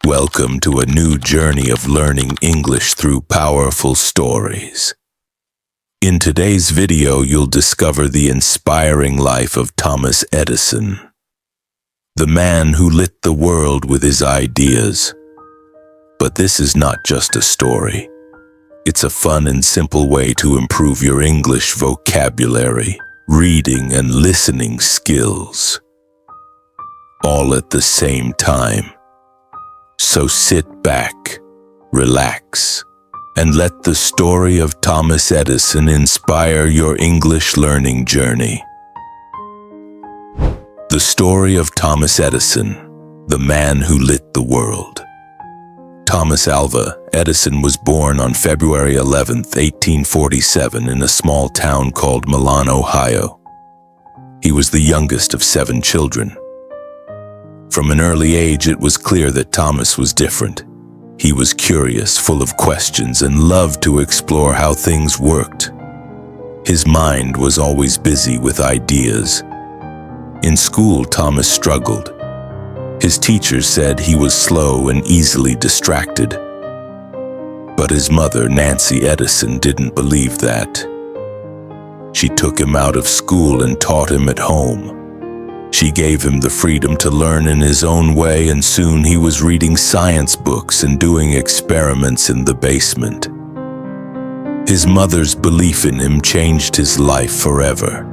Welcome to a new journey of learning English through powerful stories. In today's video, you'll discover the inspiring life of Thomas Edison, the man who lit the world with his ideas. But this is not just a story. It's a fun and simple way to improve your English vocabulary, reading and listening skills, all at the same time. So sit back, relax, and let the story of Thomas Edison inspire your English learning journey. The story of Thomas Edison, the man who lit the world. Thomas Alva Edison was born on February 11, 1847 in a small town called Milan, Ohio. He was the youngest of 7 children. From an early age, it was clear that Thomas was different. He was curious, full of questions, and loved to explore how things worked. His mind was always busy with ideas. In school, Thomas struggled. His teachers said he was slow and easily distracted. But his mother, Nancy Edison, didn't believe that. She took him out of school and taught him at home. She gave him the freedom to learn in his own way, and soon he was reading science books and doing experiments in the basement. His mother's belief in him changed his life forever.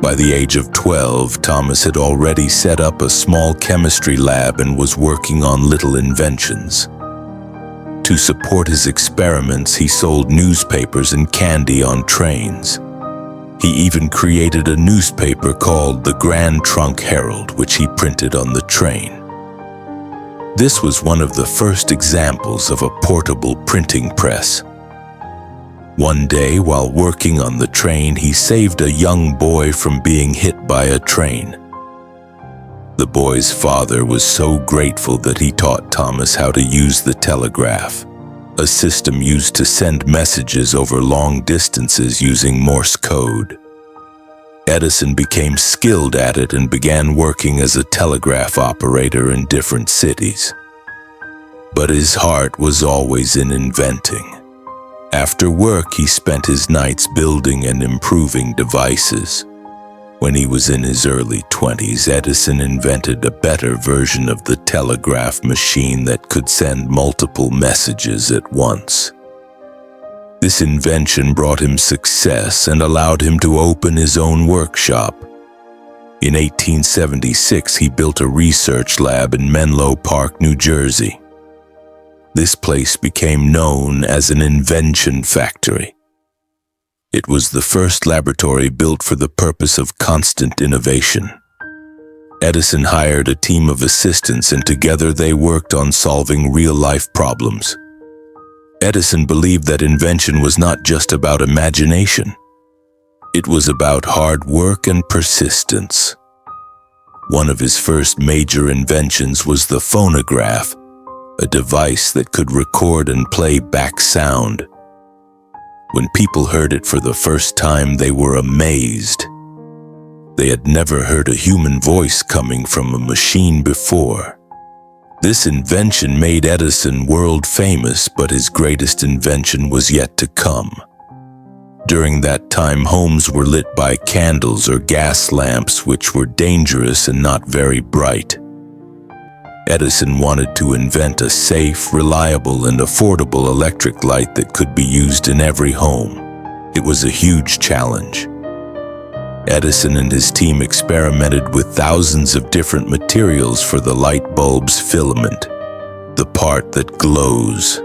By the age of 12, Thomas had already set up a small chemistry lab and was working on little inventions. To support his experiments, he sold newspapers and candy on trains. He even created a newspaper called the Grand Trunk Herald, which he printed on the train. This was one of the first examples of a portable printing press. One day, while working on the train, he saved a young boy from being hit by a train. The boy's father was so grateful that he taught Thomas how to use the telegraph, a system used to send messages over long distances using Morse code. Edison became skilled at it and began working as a telegraph operator in different cities. But his heart was always in inventing. After work, he spent his nights building and improving devices. When he was in his early 20s, Edison invented a better version of the telegraph machine that could send multiple messages at once. This invention brought him success and allowed him to open his own workshop. In 1876, he built a research lab in Menlo Park, New Jersey. This place became known as an invention factory. It was the first laboratory built for the purpose of constant innovation. Edison hired a team of assistants, and together they worked on solving real-life problems. Edison believed that invention was not just about imagination. It was about hard work and persistence. One of his first major inventions was the phonograph, a device that could record and play back sound. When people heard it for the first time, they were amazed. They had never heard a human voice coming from a machine before. This invention made Edison world famous, but his greatest invention was yet to come. During that time, homes were lit by candles or gas lamps, which were dangerous and not very bright. Edison wanted to invent a safe, reliable, and affordable electric light that could be used in every home. It was a huge challenge. Edison and his team experimented with thousands of different materials for the light bulb's filament, the part that glows.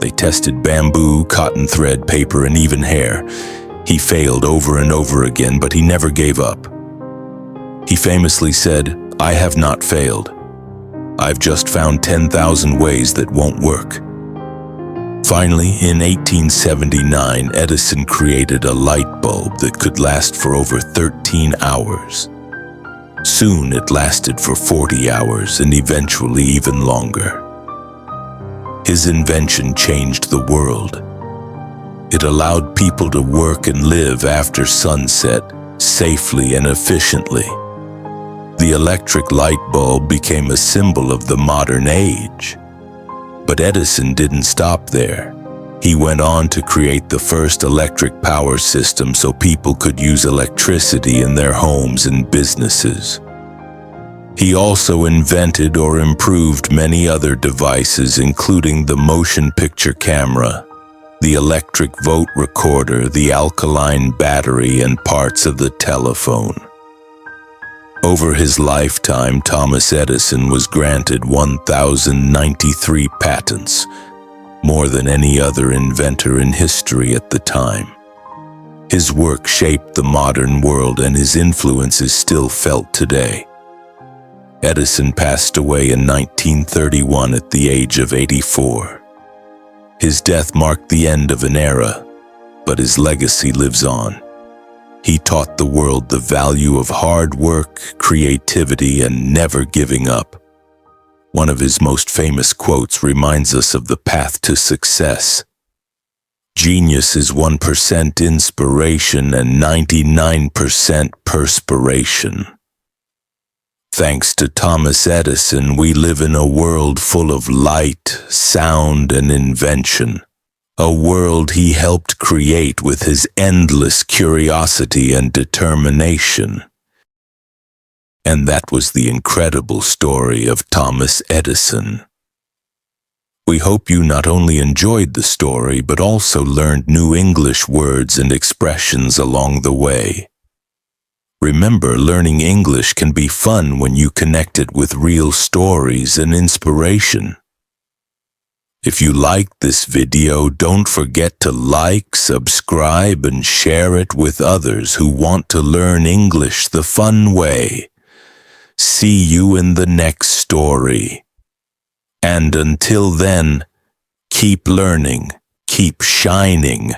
They tested bamboo, cotton thread, paper, and even hair. He failed over and over again, but he never gave up. He famously said, "I have not failed. I've just found 10,000 ways that won't work." Finally, in 1879, Edison created a light bulb that could last for over 13 hours. Soon it lasted for 40 hours and eventually even longer. His invention changed the world. It allowed people to work and live after sunset, safely and efficiently. The electric light bulb became a symbol of the modern age. But Edison didn't stop there. He went on to create the first electric power system so people could use electricity in their homes and businesses. He also invented or improved many other devices, including the motion picture camera, the electric vote recorder, the alkaline battery, and parts of the telephone. Over his lifetime, Thomas Edison was granted 1,093 patents, more than any other inventor in history at the time. His work shaped the modern world, and his influence is still felt today. Edison passed away in 1931 at the age of 84. His death marked the end of an era, but his legacy lives on. He taught the world the value of hard work, creativity, and never giving up. One of his most famous quotes reminds us of the path to success. Genius is 1% inspiration and 99% perspiration. Thanks to Thomas Edison, we live in a world full of light, sound, and invention. A world he helped create with his endless curiosity and determination. And that was the incredible story of Thomas Edison. We hope you not only enjoyed the story, but also learned new English words and expressions along the way. Remember, learning English can be fun when you connect it with real stories and inspiration. If you liked this video, don't forget to like, subscribe, and share it with others who want to learn English the fun way. See you in the next story. And until then, keep learning, keep shining.